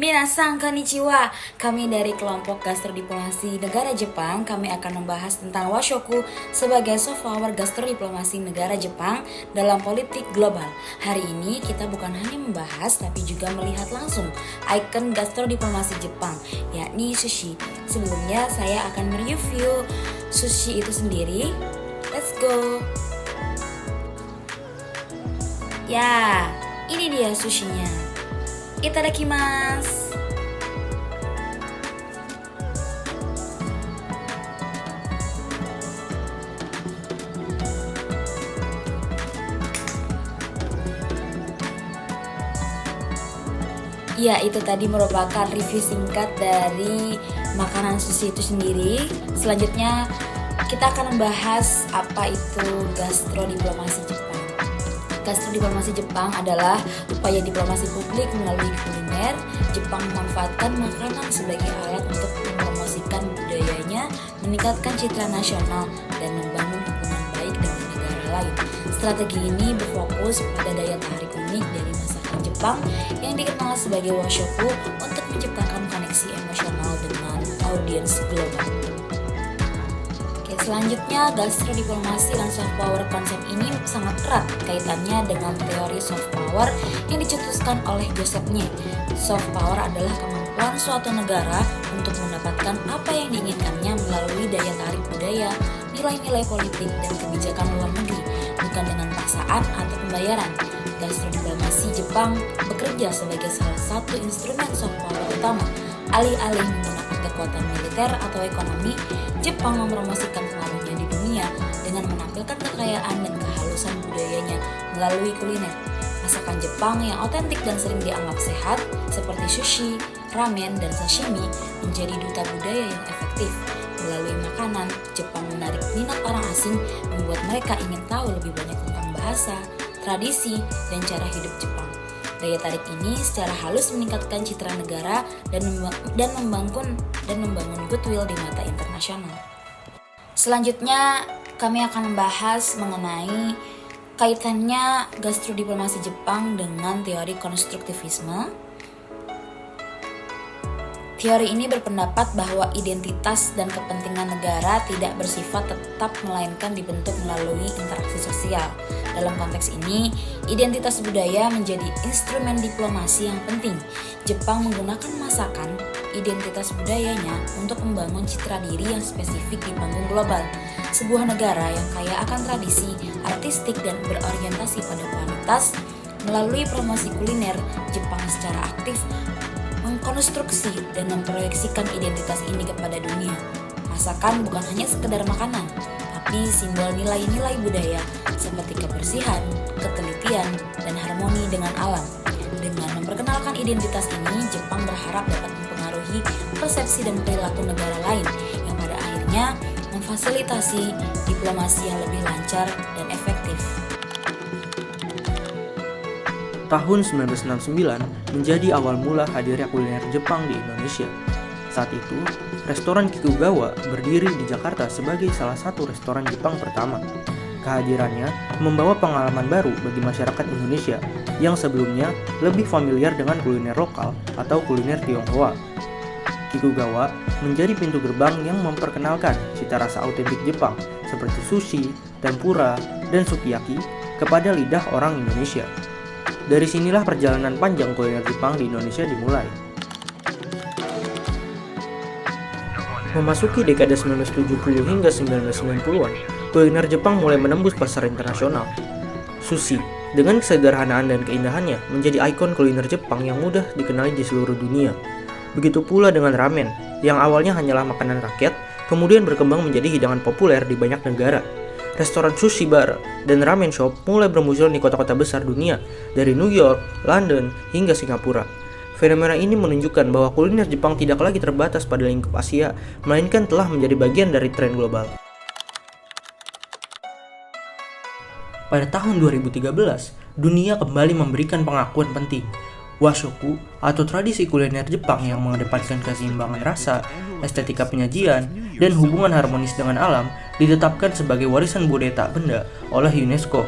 Minasan konnichiwa, kami dari kelompok gastrodiplomasi negara Jepang. Kami akan membahas tentang washoku sebagai soft power gastrodiplomasi negara Jepang dalam politik global. Hari ini kita bukan hanya membahas tapi juga melihat langsung ikon gastrodiplomasi Jepang, yakni sushi. Sebelumnya saya akan mereview sushi itu sendiri. Let's go. Ya, ini dia sushinya. Itadakimasu. Ya, itu tadi merupakan review singkat dari makanan sushi itu sendiri. Selanjutnya kita akan membahas apa itu gastrodiplomasi Jepang. Gastrodiplomasi Jepang adalah upaya diplomasi publik melalui kuliner. Jepang memanfaatkan makanan sebagai alat untuk mempromosikan budayanya, meningkatkan citra nasional, dan membangun hubungan baik dengan negara lain. Strategi ini berfokus pada daya tarik unik dari masakan Jepang yang dikenal sebagai washoku untuk menciptakan koneksi emosional dengan audiens global. Selanjutnya, gastrodiplomasi dan soft power. Konsep ini sangat erat kaitannya dengan teori soft power yang dicetuskan oleh Joseph Nye. Soft power adalah kemampuan suatu negara untuk mendapatkan apa yang diinginkannya melalui daya tarik budaya, nilai-nilai politik, dan kebijakan luar negeri, bukan dengan paksaan atau pembayaran. Gastrodiplomasi Jepang bekerja sebagai salah satu instrumen soft power utama. Alih-alih menggunakan kekuatan militer atau ekonomi, Jepang mempromosikan pengaruhnya di dunia dengan menampilkan kekayaan dan kehalusan budayanya melalui kuliner. Masakan Jepang yang otentik dan sering dianggap sehat, seperti sushi, ramen, dan sashimi, menjadi duta budaya yang efektif. Melalui makanan, Jepang menarik minat orang asing, membuat mereka ingin tahu lebih banyak tentang bahasa, tradisi, dan cara hidup Jepang. Daya tarik ini secara halus meningkatkan citra negara dan membangun goodwill di mata internasional. Selanjutnya, kami akan membahas mengenai kaitannya gastrodiplomasi Jepang dengan teori konstruktivisme. Teori ini berpendapat bahwa identitas dan kepentingan negara tidak bersifat tetap melainkan dibentuk melalui interaksi sosial. Dalam konteks ini, identitas budaya menjadi instrumen diplomasi yang penting. Jepang menggunakan masakan identitas budayanya untuk membangun citra diri yang spesifik di panggung global. Sebuah negara yang kaya akan tradisi, artistik, dan berorientasi pada kualitas. Melalui promosi kuliner, Jepang secara aktif mengkonstruksi dan memproyeksikan identitas ini kepada dunia. Masakan bukan hanya sekedar makanan, tapi simbol nilai-nilai budaya seperti kebersihan, ketelitian, dan harmoni dengan alam. Dengan memperkenalkan identitas ini, Jepang berharap dapat mempengaruhi persepsi dan perilaku negara lain yang pada akhirnya memfasilitasi diplomasi yang lebih lancar dan efektif. Tahun 1969 menjadi awal mula hadirnya kuliner Jepang di Indonesia. Saat itu, restoran Kikugawa berdiri di Jakarta sebagai salah satu restoran Jepang pertama. Kehadirannya membawa pengalaman baru bagi masyarakat Indonesia yang sebelumnya lebih familiar dengan kuliner lokal atau kuliner Tionghoa. Kikugawa menjadi pintu gerbang yang memperkenalkan cita rasa autentik Jepang seperti sushi, tempura, dan sukiyaki kepada lidah orang Indonesia. Dari sinilah perjalanan panjang kuliner Jepang di Indonesia dimulai. Memasuki dekade 1970 hingga 1990-an, kuliner Jepang mulai menembus pasar internasional. Sushi, dengan kesederhanaan dan keindahannya, menjadi ikon kuliner Jepang yang mudah dikenali di seluruh dunia. Begitu pula dengan ramen, yang awalnya hanyalah makanan rakyat, kemudian berkembang menjadi hidangan populer di banyak negara. Restoran sushi bar dan ramen shop mulai bermunculan di kota-kota besar dunia, dari New York, London, hingga Singapura. Fenomena ini menunjukkan bahwa kuliner Jepang tidak lagi terbatas pada lingkup Asia, melainkan telah menjadi bagian dari tren global. Pada tahun 2013, dunia kembali memberikan pengakuan penting. Washoku atau tradisi kuliner Jepang yang mengedepankan keseimbangan rasa, estetika penyajian, dan hubungan harmonis dengan alam ditetapkan sebagai warisan budaya tak benda oleh UNESCO.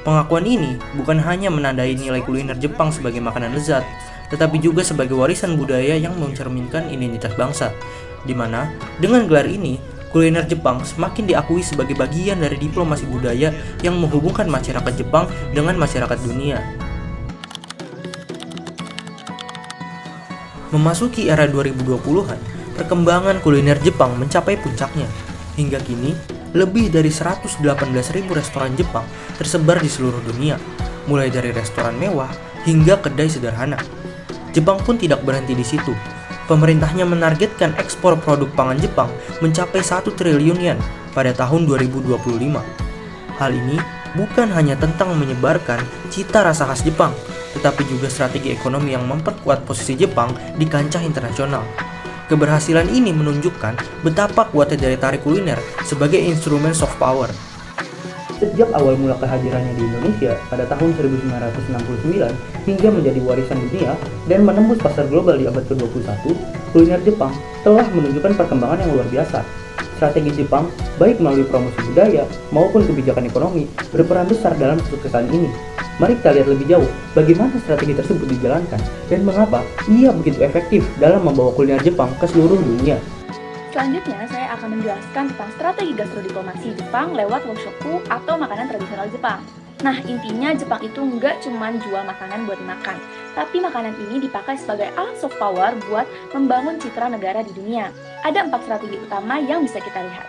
Pengakuan ini bukan hanya menandai nilai kuliner Jepang sebagai makanan lezat, tetapi juga sebagai warisan budaya yang mencerminkan identitas bangsa. Di mana, dengan gelar ini, kuliner Jepang semakin diakui sebagai bagian dari diplomasi budaya yang menghubungkan masyarakat Jepang dengan masyarakat dunia. Memasuki era 2020-an, perkembangan kuliner Jepang mencapai puncaknya. Hingga kini, lebih dari 118.000 restoran Jepang tersebar di seluruh dunia, mulai dari restoran mewah hingga kedai sederhana. Jepang pun tidak berhenti di situ. Pemerintahnya menargetkan ekspor produk pangan Jepang mencapai 1 triliun yen pada tahun 2025. Hal ini bukan hanya tentang menyebarkan cita rasa khas Jepang, tetapi juga strategi ekonomi yang memperkuat posisi Jepang di kancah internasional. Keberhasilan ini menunjukkan betapa kuatnya daya tarik kuliner sebagai instrumen soft power. Sejak awal mula kehadirannya di Indonesia pada tahun 1969 hingga menjadi warisan dunia dan menembus pasar global di abad ke-21, kuliner Jepang telah menunjukkan perkembangan yang luar biasa. Strategi Jepang, baik melalui promosi budaya maupun kebijakan ekonomi, berperan besar dalam kesuksesan ini. Mari kita lihat lebih jauh bagaimana strategi tersebut dijalankan dan mengapa ia begitu efektif dalam membawa kuliner Jepang ke seluruh dunia. Selanjutnya, saya akan menjelaskan tentang strategi gastrodiplomasi Jepang lewat washokku atau makanan tradisional Jepang. Nah, intinya Jepang itu nggak cuma jual makanan buat dimakan, tapi makanan ini dipakai sebagai alat soft power buat membangun citra negara di dunia. Ada 4 strategi utama yang bisa kita lihat.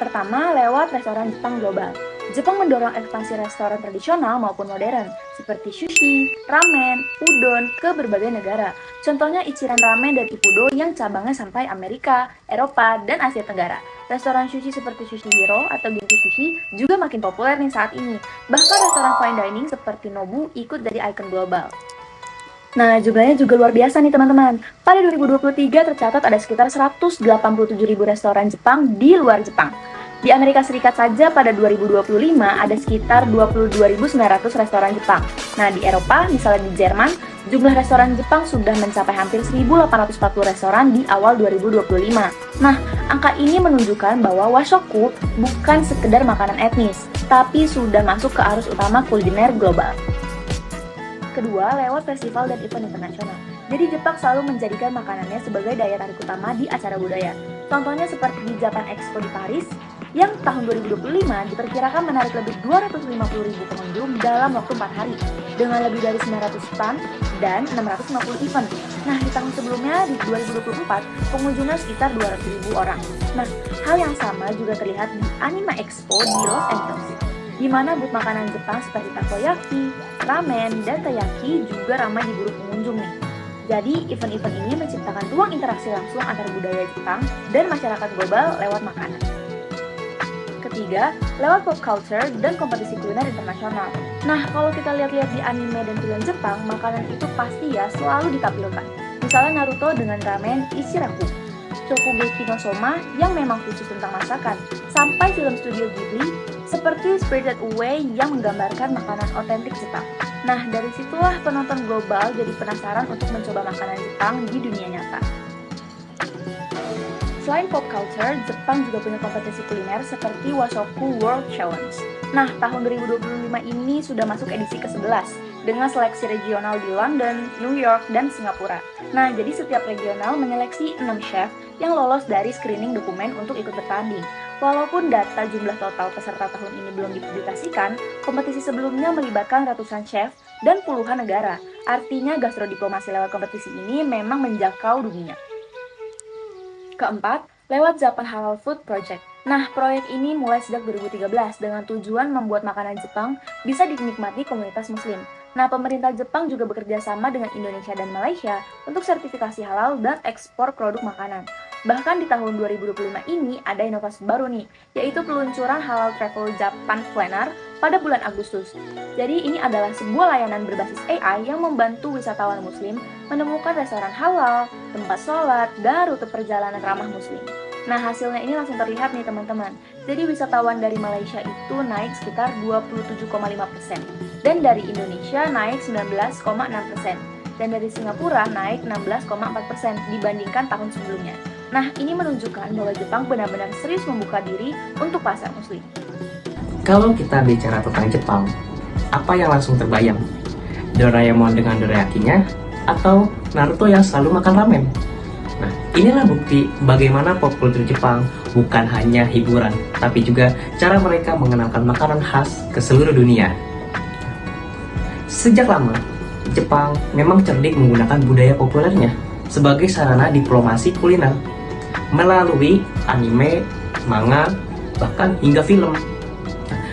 Pertama, lewat restoran Jepang global. Jepang mendorong ekspansi restoran tradisional maupun modern, seperti sushi, ramen, udon ke berbagai negara. Contohnya Ichiran Ramen dan Ippudo yang cabangnya sampai Amerika, Eropa, dan Asia Tenggara. Restoran sushi seperti Sushi Hero atau Genki Sushi juga makin populer nih saat ini. Bahkan restoran fine dining seperti Nobu ikut dari ikon global. Nah, jumlahnya juga luar biasa nih teman-teman. Pada 2023 tercatat ada sekitar 187.000 restoran Jepang di luar Jepang. Di Amerika Serikat saja pada 2025 ada sekitar 22.900 restoran Jepang. Nah, di Eropa, misalnya di Jerman, jumlah restoran Jepang sudah mencapai hampir 1.840 restoran di awal 2025. Nah, angka ini menunjukkan bahwa washokku bukan sekedar makanan etnis, tapi sudah masuk ke arus utama kuliner global. Kedua, lewat festival dan event internasional. Jadi Jepang selalu menjadikan makanannya sebagai daya tarik utama di acara budaya. Contohnya seperti di Japan Expo di Paris, yang tahun 2025 diperkirakan menarik lebih 250.000 pengunjung dalam waktu 4 hari, dengan lebih dari 900 stand dan 650 event. Nah, di tahun sebelumnya, di 2024, pengunjungnya sekitar 200.000 orang. Nah, hal yang sama juga terlihat di Anime Expo di Los Angeles, di mana booth makanan Jepang seperti takoyaki, ramen, dan taiyaki juga ramai diburu pengunjung nih. Jadi, event-event ini menciptakan ruang interaksi langsung antara budaya Jepang dan masyarakat global lewat makanan. Ketiga, lewat pop culture dan kompetisi kuliner internasional. Nah, kalau kita lihat-lihat di anime dan film Jepang, makanan itu pasti ya selalu ditampilkan. Misalnya Naruto dengan ramen Ichiraku, Shokugeki no Soma yang memang khusus tentang masakan, sampai film studio Ghibli seperti Spirited Away yang menggambarkan makanan otentik Jepang. Nah, dari situlah penonton global jadi penasaran untuk mencoba makanan Jepang di dunia nyata. Selain pop culture, Jepang juga punya kompetisi kuliner seperti Washoku World Challenge. Nah, tahun 2025 ini sudah masuk edisi ke-11 dengan seleksi regional di London, New York, dan Singapura. Nah, jadi setiap regional menyeleksi 6 chef yang lolos dari screening dokumen untuk ikut bertanding. Walaupun data jumlah total peserta tahun ini belum dipublikasikan, kompetisi sebelumnya melibatkan ratusan chef dan puluhan negara. Artinya gastrodiplomasi lewat kompetisi ini memang menjangkau dunia. Keempat, lewat Japan Halal Food Project. Nah, proyek ini mulai sejak 2013 dengan tujuan membuat makanan Jepang bisa dinikmati komunitas muslim. Nah, pemerintah Jepang juga bekerja sama dengan Indonesia dan Malaysia untuk sertifikasi halal dan ekspor produk makanan. Bahkan di tahun 2025 ini ada inovasi baru nih, yaitu peluncuran Halal Travel Japan Planner pada bulan Agustus. Jadi ini adalah sebuah layanan berbasis AI yang membantu wisatawan muslim menemukan restoran halal, tempat sholat, dan rute perjalanan ramah muslim. Nah, hasilnya ini langsung terlihat nih teman-teman. Jadi wisatawan dari Malaysia itu naik sekitar 27,5%, dan dari Indonesia naik 19,6%, dan dari Singapura naik 16,4% dibandingkan tahun sebelumnya. Nah, ini menunjukkan bahwa Jepang benar-benar serius membuka diri untuk pasar muslim. Kalau kita bicara tentang Jepang, apa yang langsung terbayang? Doraemon dengan dorayaki-nya, atau Naruto yang selalu makan ramen. Nah, inilah bukti bagaimana pop culture Jepang bukan hanya hiburan, tapi juga cara mereka mengenalkan makanan khas ke seluruh dunia. Sejak lama, Jepang memang cerdik menggunakan budaya populernya sebagai sarana diplomasi kuliner melalui anime, manga, bahkan hingga film.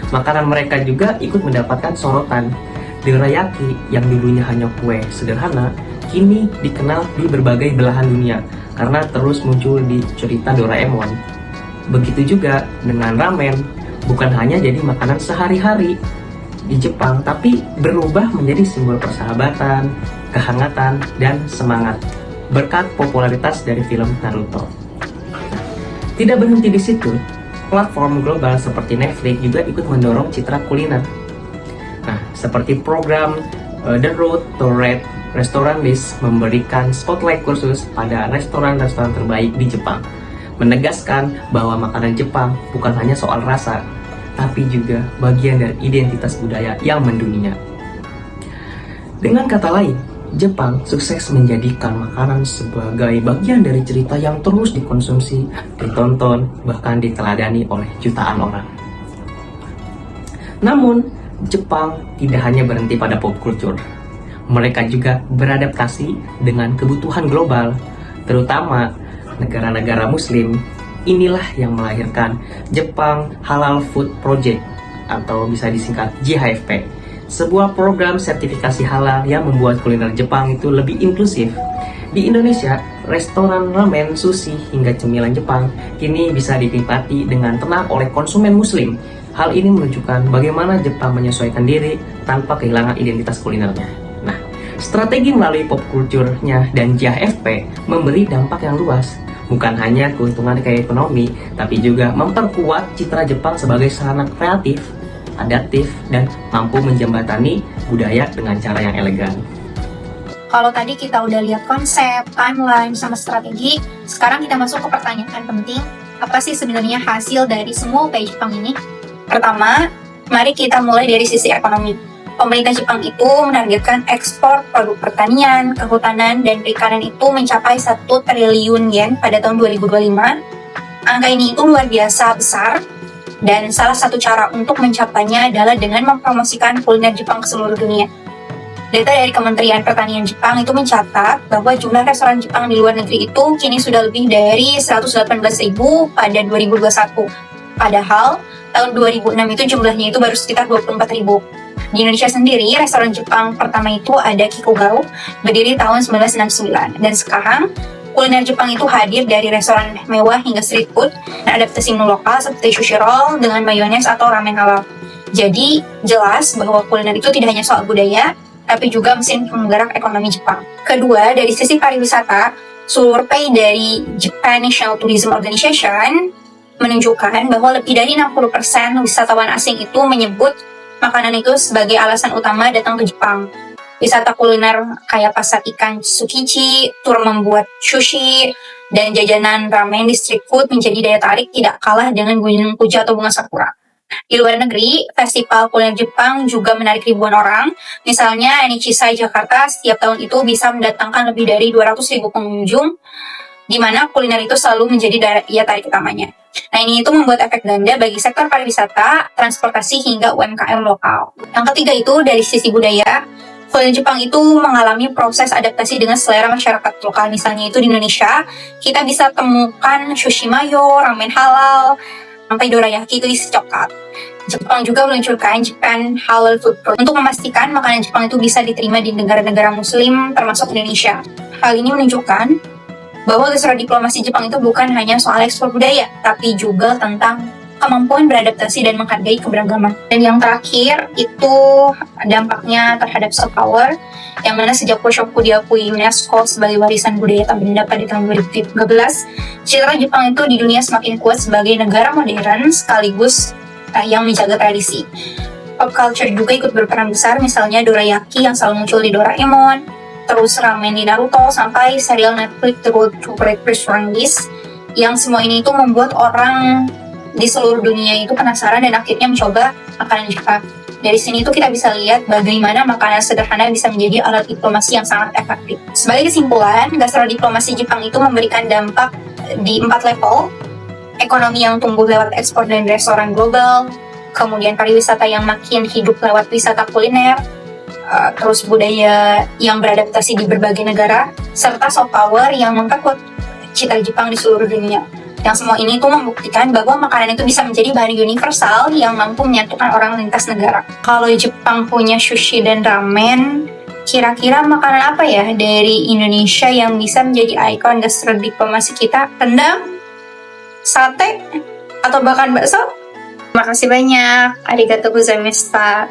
Makanan mereka juga ikut mendapatkan sorotan. Dorayaki yang dulunya hanya kue sederhana, kini dikenal di berbagai belahan dunia karena terus muncul di cerita Doraemon. Begitu juga dengan ramen, bukan hanya jadi makanan sehari-hari di Jepang, tapi berubah menjadi simbol persahabatan, kehangatan, dan semangat berkat popularitas dari film Naruto. Tidak berhenti di situ, platform global seperti Netflix juga ikut mendorong citra kuliner. Nah, seperti program The Road to Red Restaurant List memberikan spotlight khusus pada restoran-restoran terbaik di Jepang, menegaskan bahwa makanan Jepang bukan hanya soal rasa, tapi juga bagian dari identitas budaya yang mendunia. Dengan kata lain, Jepang sukses menjadikan makanan sebagai bagian dari cerita yang terus dikonsumsi, ditonton, bahkan diteladani oleh jutaan orang. Namun, Jepang tidak hanya berhenti pada pop culture. Mereka juga beradaptasi dengan kebutuhan global, terutama negara-negara Muslim. Inilah yang melahirkan Jepang Halal Food Project atau bisa disingkat JHFP, sebuah program sertifikasi halal yang membuat kuliner Jepang itu lebih inklusif. Di Indonesia, restoran ramen, sushi, hingga cemilan Jepang kini bisa dinikmati dengan tenang oleh konsumen Muslim. Hal ini menunjukkan bagaimana Jepang menyesuaikan diri tanpa kehilangan identitas kulinernya. Nah, strategi melalui pop culture-nya dan JHFP memberi dampak yang luas. Bukan hanya keuntungan ke ekonomi, tapi juga memperkuat citra Jepang sebagai sarana kreatif, adaptif, dan mampu menjembatani budaya dengan cara yang elegan. Kalau tadi kita udah lihat konsep, timeline, sama strategi, sekarang kita masuk ke pertanyaan penting, apa sih sebenarnya hasil dari semua upaya Jepang ini? Pertama, mari kita mulai dari sisi ekonomi. Pemerintah Jepang itu menargetkan ekspor produk pertanian, kehutanan, dan perikanan itu mencapai 1 triliun yen pada tahun 2025. Angka ini itu luar biasa besar, dan salah satu cara untuk mencapainya adalah dengan mempromosikan kuliner Jepang ke seluruh dunia. Data dari Kementerian Pertanian Jepang itu mencatat bahwa jumlah restoran Jepang di luar negeri itu kini sudah lebih dari 118.000 pada 2021. Padahal, tahun 2006 itu jumlahnya itu baru sekitar 24.000. Di Indonesia sendiri, restoran Jepang pertama itu ada Kikugao, berdiri tahun 1969. Dan sekarang, kuliner Jepang itu hadir dari restoran mewah hingga street food, dan adaptasi menu lokal seperti sushi roll dengan mayones atau ramen halal. Jadi, jelas bahwa kuliner itu tidak hanya soal budaya, tapi juga mesin penggerak ekonomi Jepang. Kedua, dari sisi pariwisata, survei dari Japan National Tourism Organization menunjukkan bahwa lebih dari 60% wisatawan asing itu menyebut makanan itu sebagai alasan utama datang ke Jepang. Wisata kuliner kayak pasar ikan Tsukiji, tur membuat sushi, dan jajanan ramen di street food menjadi daya tarik tidak kalah dengan gunung puja atau bunga sakura. Di luar negeri, festival kuliner Jepang juga menarik ribuan orang. Misalnya, Nichisai Jakarta setiap tahun itu bisa mendatangkan lebih dari 200.000 pengunjung, di mana kuliner itu selalu menjadi daya tarik utamanya. Nah, ini itu membuat efek ganda bagi sektor pariwisata, transportasi, hingga UMKM lokal. Yang ketiga itu dari sisi budaya, kuliner Jepang itu mengalami proses adaptasi dengan selera masyarakat lokal. Misalnya itu di Indonesia, kita bisa temukan sushi mayo, ramen halal, sampai dorayaki itu isi coklat. Jepang juga meluncurkan Japan Halal Food Project untuk memastikan makanan Jepang itu bisa diterima di negara-negara muslim termasuk Indonesia. Hal ini menunjukkan bahwa gestur diplomasi Jepang itu bukan hanya soal ekspor budaya, tapi juga tentang kemampuan beradaptasi dan menghargai keberagaman. Dan yang terakhir itu dampaknya terhadap soft power, yang mana sejak Wushoku diakui UNESCO sebagai warisan budaya tak benda pada tahun 2013, citra Jepang itu di dunia semakin kuat sebagai negara modern sekaligus yang menjaga tradisi. Pop culture juga ikut berperan besar, misalnya dorayaki yang selalu muncul di Doraemon, terus ramen di Naruto, sampai serial Netflix The Road to Red Restaurant List, yang semua ini itu membuat orang di seluruh dunia itu penasaran dan akhirnya mencoba makanan Jepang. Dari sini tuh kita bisa lihat bagaimana makanan sederhana bisa menjadi alat diplomasi yang sangat efektif. Sebagai kesimpulan, gastrodiplomasi Jepang itu memberikan dampak di 4 level. Ekonomi yang tumbuh lewat ekspor dan restoran global, kemudian pariwisata yang makin hidup lewat wisata kuliner, terus budaya yang beradaptasi di berbagai negara, serta soft power yang memperkuat citra Jepang di seluruh dunia. Yang semua ini tuh membuktikan bahwa makanan itu bisa menjadi bahan universal yang mampu menyatukan orang lintas negara. Kalau Jepang punya sushi dan ramen, kira-kira makanan apa ya dari Indonesia yang bisa menjadi ikon gastrodiplomasi kita? Rendang? Sate? Atau bahkan bakso? Terima kasih banyak. Arigatou gozaimashita.